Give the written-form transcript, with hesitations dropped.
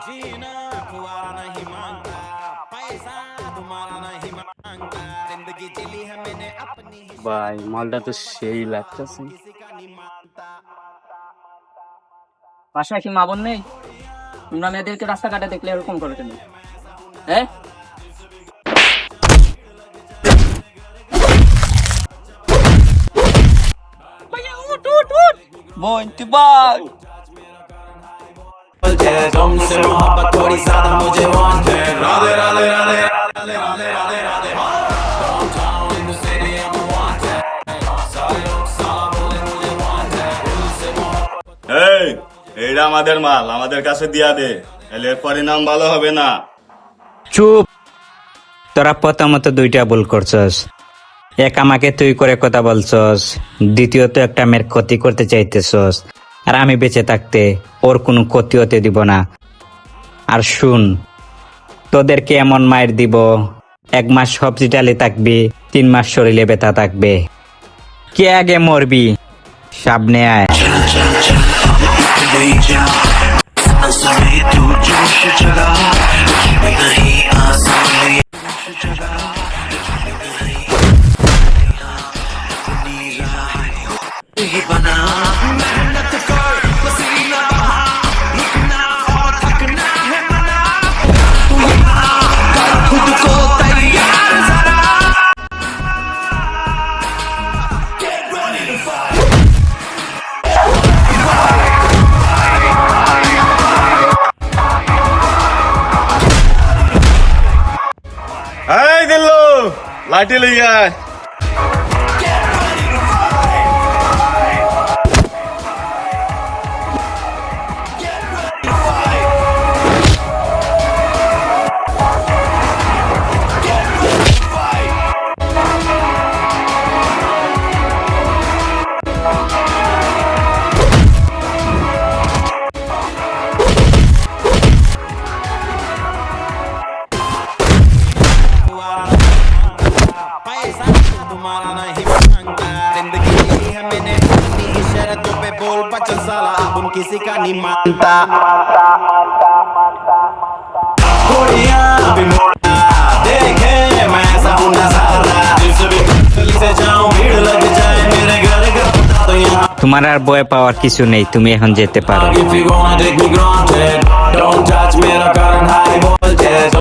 जीना खुआरा नहीं मांगता पैसा तुम्हारा नहीं मांगता जिंदगी जिली है मैंने अपनी ही ভাই মালটা তো সেই লাগতেছে। किसी का नहीं मानता বাসায় কি মা বোন নেই? তোমরা মেয়েদেরকে রাস্তাঘাটে দেখলে এরকম করো কেন? হ্যাঁ, বন্টি ভাই तुमसे मोहब्बत थोड़ी ज्यादा मुझे wanted Radhe Radhe Radhe Radhe Radhe Radhe Radhe downtown in the city I'm wanted सारे लोग साला बोले मुझे wanted दिल से मोहब्बत এই এইটা আমাদের মাল আমাদের কাছে দিয়া দে এলে পরিণাম ভালো হবে না। চুপ, তোরা প্রথমত দুইটা ভুল করছস। এক, আমাকে তুই করে কথা বলছস, দ্বিতীয়ত একটা মেয়ের ক্ষতি করতে চাইতেছস, আর আমি বেঁচে থাকতে ওর কোনো ক্ষতি হতে দিব না। আর শুন, তোদেরকে এমন মায়ের দিব, 1 মাস হসপিটালে থাকবি, 3 মাস শরীরে ব্যথা থাকবে। কে আগে মরবি? সামনে আয়। এই দিল্লু লাঠি লইয়া আয়। पैसा तुम्हारा नहीं मांगता जिंदगी जिली है मैंने अपनी ही शर्तों पे बोल बचन साला अब उन किसी का नहीं मानता घोड़ियां भी मोड़ा देखे मैं ऐसा हूं नजारा जिस भी गली से जाऊं भीड़ लग जाए मेरे घर का पता तो यहाँ তোমার আর ভয় পাওয়ার কিছু নেই, তুমি এখন যেতে পারো। if you wanna take me granted don't touch मेरा current high voltage